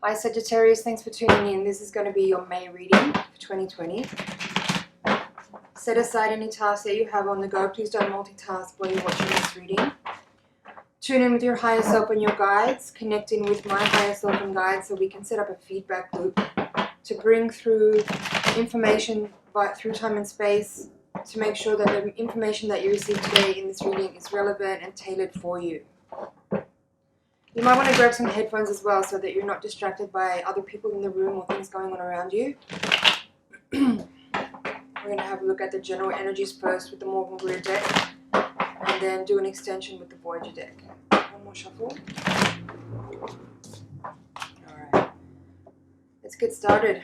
Hi Sagittarius, thanks for tuning in. This is going to be your May reading for 2020. Set aside any tasks that you have on the go. Please don't multitask while you're watching this reading. Tune in with your higher self and your guides. Connect in with my higher self and guides so we can set up a feedback loop to bring through information through time and space to make sure that the information that you receive today in this reading is relevant and tailored for you. You might want to grab some headphones as well so that you're not distracted by other people in the room or things going on around you. We're going to have a look at the general energies first with the Morgan Greer deck and then do an extension with the Voyager deck. One more shuffle. Alright, let's get started.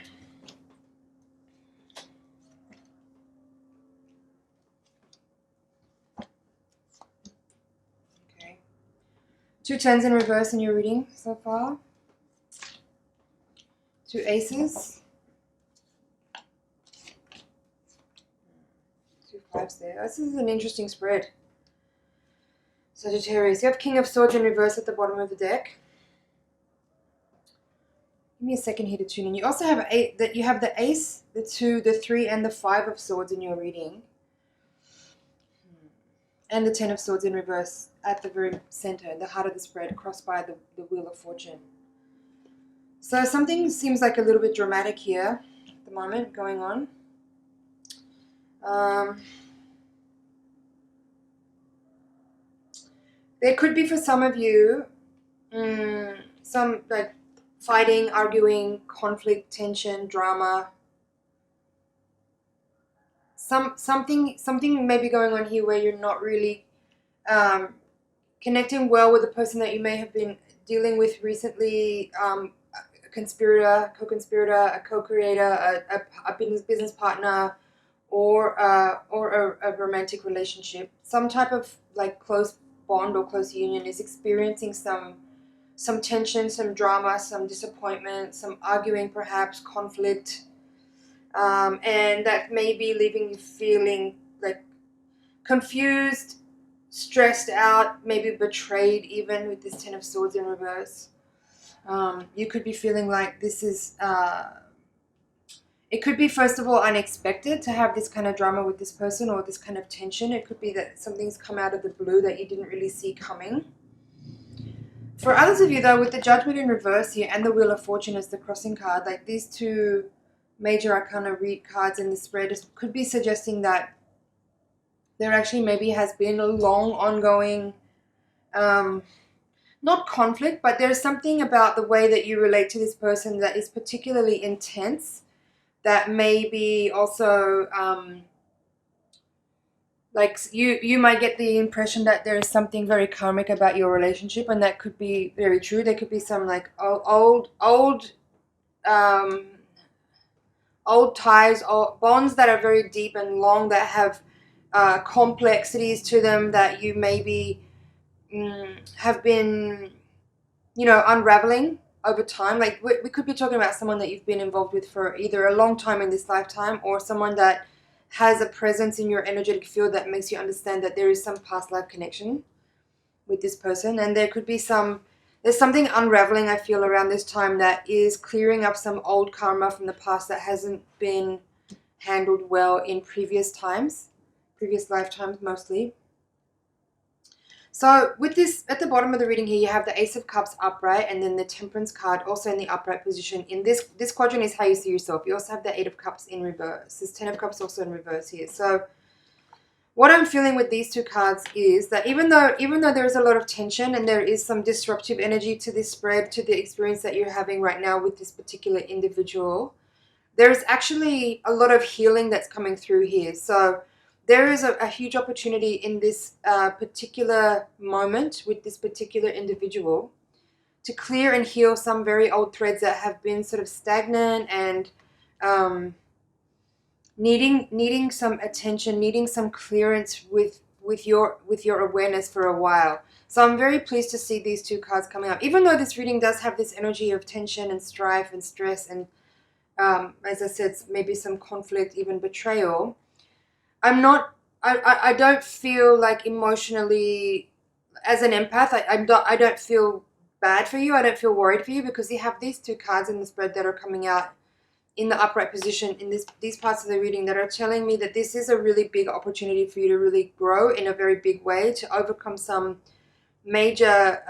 Two tens in reverse in your reading so far. Two aces. Two fives there. This is an interesting spread. Sagittarius. You have King of Swords in reverse at the bottom of the deck. Give me a second here to tune in. You also have you have the ace, the two, the three, and the five of swords in your reading. And the Ten of Swords in reverse at the very center, the heart of the spread, crossed by the Wheel of Fortune. So something seems like a little bit dramatic here at the moment going on. There could be for some of you some like fighting, arguing, conflict, tension, drama. Something may be going on here where you're not really connecting well with the person that you may have been dealing with recently, a conspirator, co-conspirator, a co-creator, a business partner, or a romantic relationship. Some type of like close bond or close union is experiencing some tension, some drama, some disappointment, some arguing perhaps, conflict. And that may be leaving you feeling like confused, stressed out, maybe betrayed even with this Ten of Swords in reverse. You could be feeling like this is, it could be first of all unexpected to have this kind of drama with this person or this kind of tension. It could be that something's come out of the blue that you didn't really see coming. For others of you though, with the Judgment in reverse here and the Wheel of Fortune as the crossing card, like these two major arcana read cards in the spread could be suggesting that there actually maybe has been a long ongoing, not conflict, but there's something about the way that you relate to this person that is particularly intense, that may be also, like you might get the impression that there is something very karmic about your relationship, and that could be very true. There could be some like old ties or bonds that are very deep and long, that have complexities to them that you maybe have been, unraveling over time. Like we could be talking about someone that you've been involved with for either a long time in this lifetime, or someone that has a presence in your energetic field that makes you understand that there is some past life connection with this person. And there could be there's something unraveling, I feel, around this time that is clearing up some old karma from the past that hasn't been handled well in previous lifetimes mostly. So with this, at the bottom of the reading here, you have the Ace of Cups upright and then the Temperance card also in the upright position. In this quadrant is how you see yourself. You also have the Eight of Cups in reverse. This Ten of Cups also in reverse here. So what I'm feeling with these two cards is that even though there is a lot of tension and there is some disruptive energy to this spread, to the experience that you're having right now with this particular individual, there's actually a lot of healing that's coming through here. So there is a huge opportunity in this particular moment with this particular individual to clear and heal some very old threads that have been sort of stagnant and needing some attention, needing some clearance with your awareness for a while. So I'm very pleased to see these two cards coming up, even though this reading does have this energy of tension and strife and stress and as I said, maybe some conflict, even betrayal. I don't feel like emotionally, as an empath, I don't feel bad for you. I don't feel worried for you, because you have these two cards in the spread that are coming out in the upright position in these parts of the reading that are telling me that this is a really big opportunity for you to really grow in a very big way, to overcome some major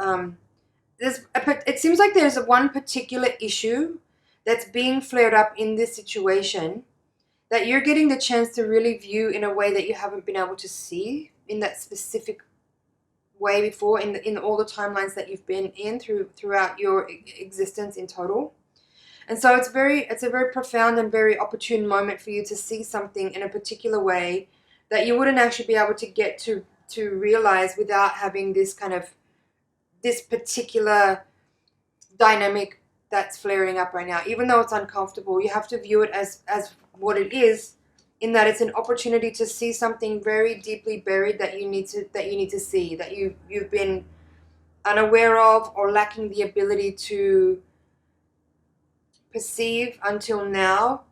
it seems like there's one particular issue that's being flared up in this situation that you're getting the chance to really view in a way that you haven't been able to see in that specific way before, in all the timelines that you've been in throughout your existence in total. And so it's a very profound and very opportune moment for you to see something in a particular way that you wouldn't actually be able to get to realize without having this particular dynamic that's flaring up right now. Even though it's uncomfortable, you have to view it as what it is, in that it's an opportunity to see something very deeply buried that you need to see, that you've been unaware of or lacking the ability to perceive until now.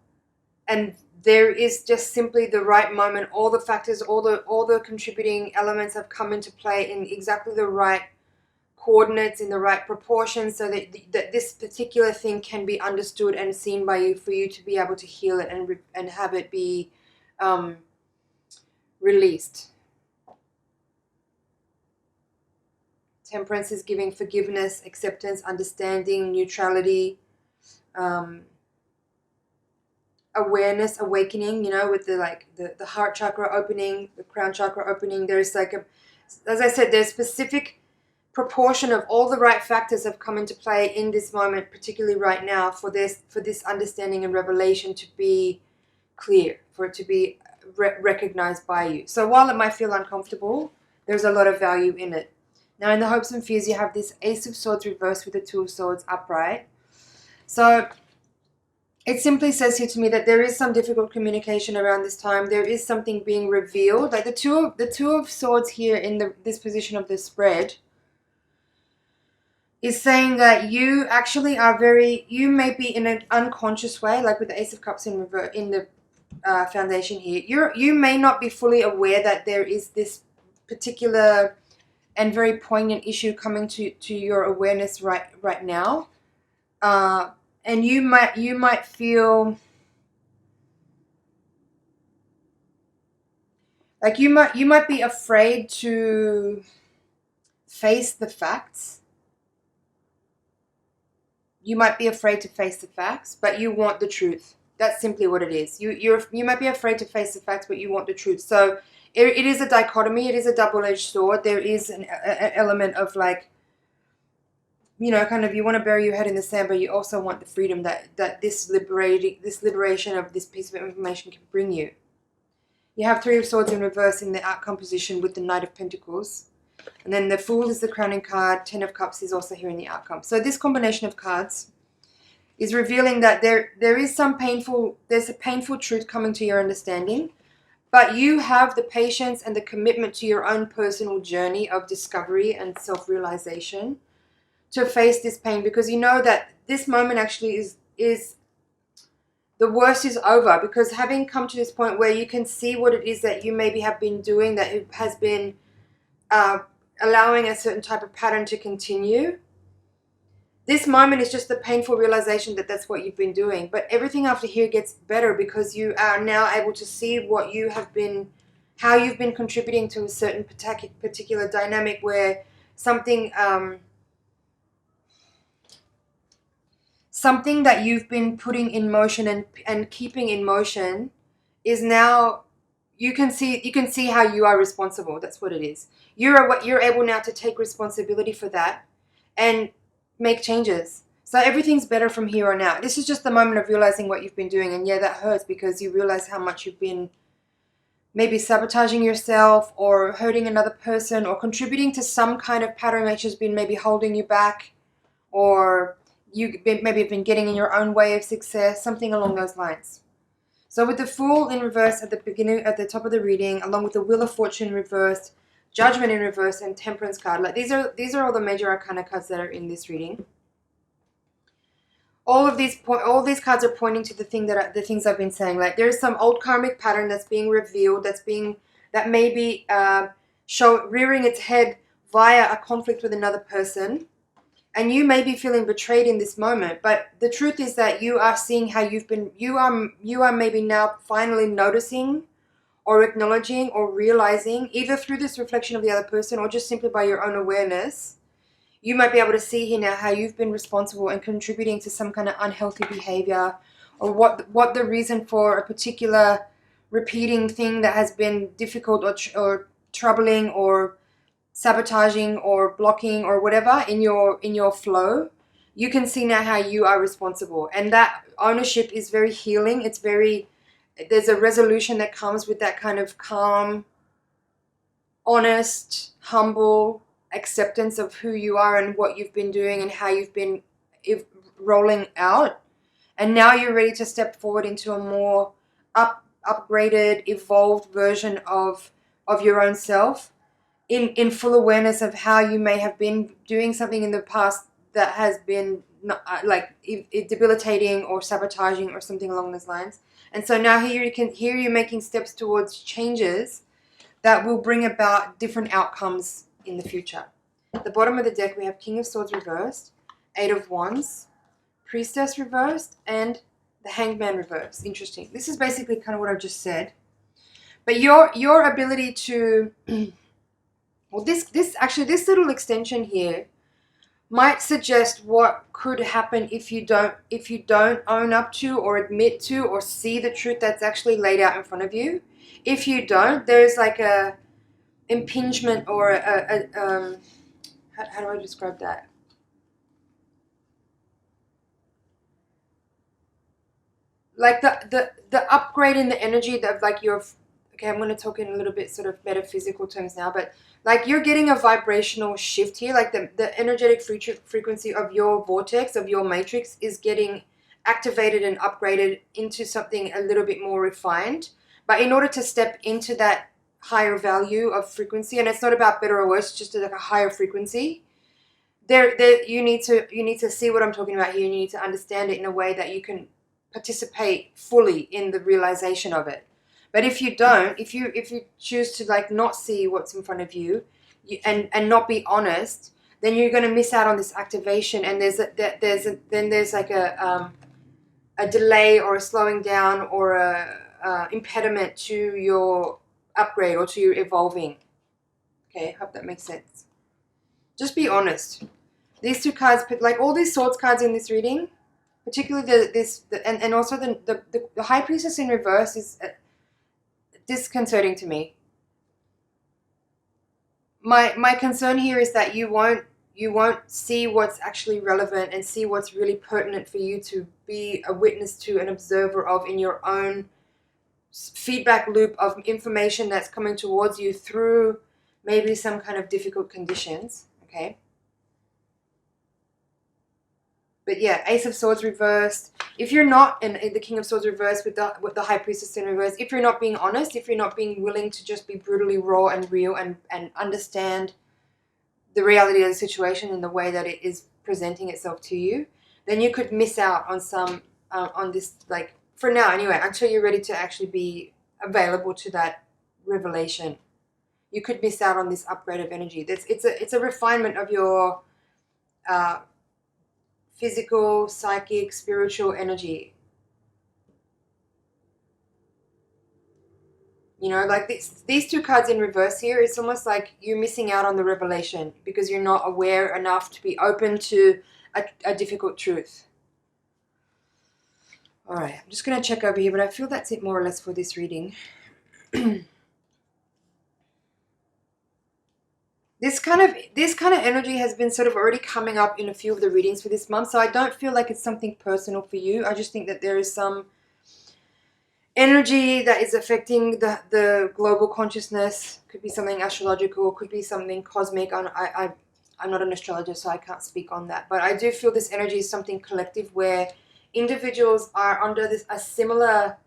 And there is just simply the right moment. All the factors, all the contributing elements have come into play in exactly the right coordinates, in the right proportions, so that this particular thing can be understood and seen by you, for you to be able to heal it and have it be released. Temperance is giving forgiveness, acceptance, understanding, neutrality, awareness, awakening, with the heart chakra opening, the crown chakra opening. There's as I said, there's specific proportion of all the right factors have come into play in this moment, particularly right now, for this understanding and revelation to be clear, for it to be recognized by you. So while it might feel uncomfortable, there's a lot of value in it. Now, in the hopes and fears, you have this Ace of Swords reversed with the Two of Swords upright. So it simply says here to me that there is some difficult communication around this time. There is something being revealed. Like the two of Swords here in this position of the spread is saying that you actually are you may be in an unconscious way, like with the Ace of Cups in the foundation here. You may not be fully aware that there is this particular and very poignant issue coming to your awareness right now. And you might feel like you might be afraid to face the facts. You might be afraid to face the facts, but you want the truth. That's simply what it is. You might be afraid to face the facts, but you want the truth. So it is a dichotomy. It is a double-edged sword. There is an element of kind of, you want to bury your head in the sand, but you also want the freedom that this liberation of this piece of information can bring you. You have Three of Swords in reverse in the outcome position with the Knight of Pentacles. And then the Fool is the crowning card. Ten of Cups is also here in the outcome. So this combination of cards is revealing that there is there's a painful truth coming to your understanding, but you have the patience and the commitment to your own personal journey of discovery and self-realization to face this pain, because you know that this moment actually is the worst is over, because having come to this point where you can see what it is that you maybe have been doing that has been allowing a certain type of pattern to continue. This moment is just the painful realization that that's what you've been doing. But everything after here gets better, because you are now able to see what you have been, how you've been contributing to a certain particular dynamic where something that you've been putting in motion and keeping in motion is now, you can see how you are responsible. That's what it is. You're able now to take responsibility for that and make changes. So everything's better from here on out. This is just the moment of realizing what you've been doing. And yeah, that hurts, because you realize how much you've been maybe sabotaging yourself or hurting another person or contributing to some kind of pattern which has been maybe holding you back, or you maybe have been getting in your own way of success, something along those lines. So with the Fool in reverse at the top of the reading, along with the Wheel of Fortune reversed, Judgment in reverse, and Temperance card. Like these are all the major arcana cards that are in this reading. All these cards are pointing to the things I've been saying. Like there's some old karmic pattern that's being revealed, that may be rearing its head via a conflict with another person. And you may be feeling betrayed in this moment, but the truth is that you are seeing how you've been, you are maybe now finally noticing or acknowledging or realizing, either through this reflection of the other person or just simply by your own awareness, you might be able to see here now how you've been responsible and contributing to some kind of unhealthy behavior, or what the reason for a particular repeating thing that has been difficult or troubling or sabotaging or blocking or whatever in your flow. You can see now how you are responsible, and that ownership is very healing. It's very, there's a resolution that comes with that kind of calm, honest, humble acceptance of who you are and what you've been doing and how you've been rolling out. And now you're ready to step forward into a more upgraded, evolved version of your own self, in full awareness of how you may have been doing something in the past that has been debilitating or sabotaging or something along those lines. And so now here you're making steps towards changes that will bring about different outcomes in the future. At the bottom of the deck, we have King of Swords reversed, Eight of Wands, Priestess reversed, and the Hanged Man reversed. Interesting. This is basically kind of what I just said. But your ability to well, this little extension here might suggest what could happen if you don't own up to or admit to or see the truth that's actually laid out in front of you. If you don't, there's like a impingement or how do I describe that? Like the upgrade in the energy of like your, okay, I'm going to talk in a little bit sort of metaphysical terms now, but like you're getting a vibrational shift here, like the energetic frequency of your vortex, of your matrix, is getting activated and upgraded into something a little bit more refined. But in order to step into that higher value of frequency, and it's not about better or worse, just like a higher frequency, there you need to see what I'm talking about here, and you need to understand it in a way that you can participate fully in the realization of it. But if you don't, if you choose to like not see what's in front of you, and not be honest, then you're going to miss out on this activation. And there's like a delay or a slowing down or a impediment to your upgrade or to your evolving. Okay, hope that makes sense. Just be honest. These two cards, like all these swords cards in this reading, particularly and also the High Priestess in reverse is disconcerting to me. My concern here is that you won't see what's actually relevant and see what's really pertinent for you to be a witness to, an observer of, in your own feedback loop of information that's coming towards you through maybe some kind of difficult conditions. Okay. But yeah, Ace of Swords reversed. If you're not in the King of Swords reversed with the High Priestess in reverse, if you're not being honest, if you're not being willing to just be brutally raw and real and understand the reality of the situation in the way that it is presenting itself to you, then you could miss out on some on this, like, for now anyway, until you're ready to actually be available to that revelation. You could miss out on this upgrade of energy. It's a refinement of your physical, psychic, spiritual energy. You know, like these two cards in reverse here, it's almost like you're missing out on the revelation because you're not aware enough to be open to a difficult truth. All right, I'm just going to check over here, but I feel that's it more or less for this reading. This kind of energy has been sort of already coming up in a few of the readings for this month, so I don't feel like it's something personal for you. I just think that there is some energy that is affecting the global consciousness. Could be something astrological, could be something cosmic. I'm not an astrologer, so I can't speak on that. But I do feel this energy is something collective where individuals are under a similar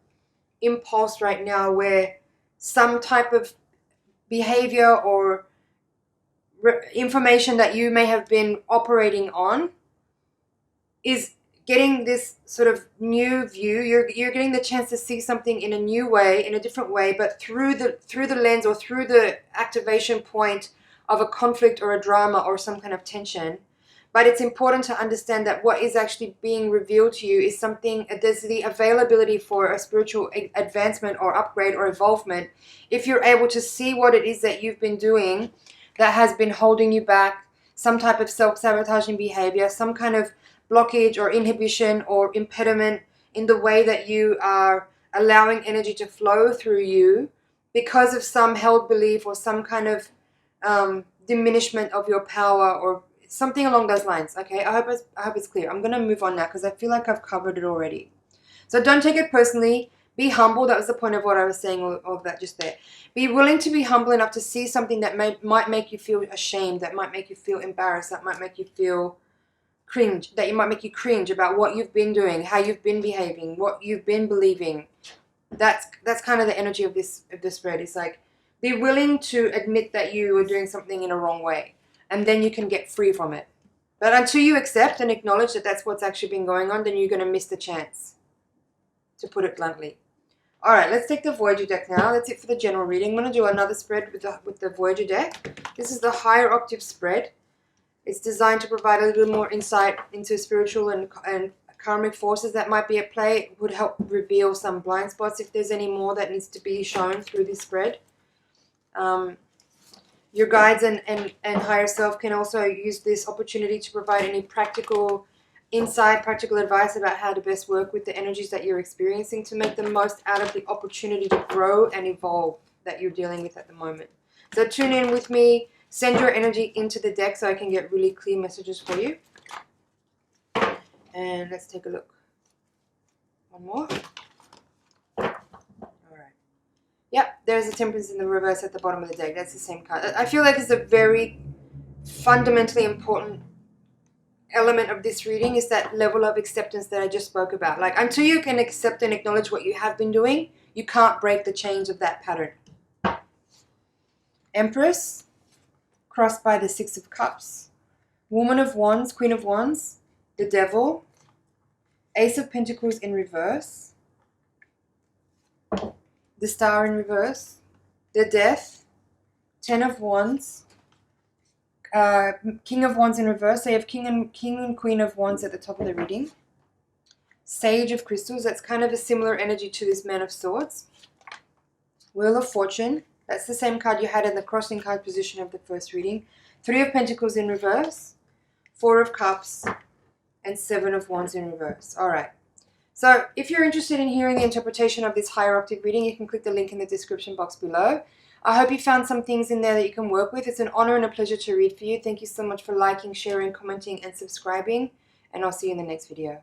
impulse right now where some type of behavior or information that you may have been operating on is getting this sort of new view. You're getting the chance to see something in a new way, in a different way, but through the lens or through the activation point of a conflict or a drama or some kind of tension. But it's important to understand that what is actually being revealed to you is something, there's the availability for a spiritual advancement or upgrade or evolvement. If you're able to see what it is that you've been doing that has been holding you back, some type of self-sabotaging behavior, some kind of blockage or inhibition or impediment in the way that you are allowing energy to flow through you because of some held belief or some kind of diminishment of your power or something along those lines. Okay, I hope it's clear. I'm going to move on now because I feel like I've covered it already. So don't take it personally. Be humble. That was the point of what I was saying, all of that just there. Be willing to be humble enough to see something that might make you feel ashamed, that might make you feel embarrassed, that might make you feel cringe, that might make you cringe about what you've been doing, how you've been behaving, what you've been believing. That's kind of the energy of this spread. It's like, be willing to admit that you are doing something in a wrong way, and then you can get free from it. But until you accept and acknowledge that that's what's actually been going on, then you're going to miss the chance, to put it bluntly. All right, let's take the Voyager deck now. That's it for the general reading. I'm going to do another spread with the Voyager deck. This is the higher octave spread. It's designed to provide a little more insight into spiritual and karmic forces that might be at play. It would help reveal some blind spots if there's any more that needs to be shown through this spread. Your guides and higher self can also use this opportunity to provide any practical insight, practical advice about how to best work with the energies that you're experiencing to make the most out of the opportunity to grow and evolve that you're dealing with at the moment. So tune in with me, send your energy into the deck so I can get really clear messages for you. And let's take a look. One more. Yep, there's a Temperance in the reverse at the bottom of the deck. That's the same card. I feel like it's a very fundamentally important element of this reading is that level of acceptance that I just spoke about. Like, until you can accept and acknowledge what you have been doing, you can't break the chains of that pattern. Empress, crossed by the Six of Cups. Woman of Wands, Queen of Wands. The Devil. Ace of Pentacles in reverse. The Star in reverse, the Death, Ten of Wands, King of Wands in reverse. So you have King and Queen of Wands at the top of the reading. Sage of Crystals, that's kind of a similar energy to this Man of Swords. Wheel of Fortune, that's the same card you had in the crossing card position of the first reading. Three of Pentacles in reverse, Four of Cups, and Seven of Wands in reverse. All right. So if you're interested in hearing the interpretation of this higher octave reading, you can click the link in the description box below. I hope you found some things in there that you can work with. It's an honor and a pleasure to read for you. Thank you so much for liking, sharing, commenting, and subscribing. And I'll see you in the next video.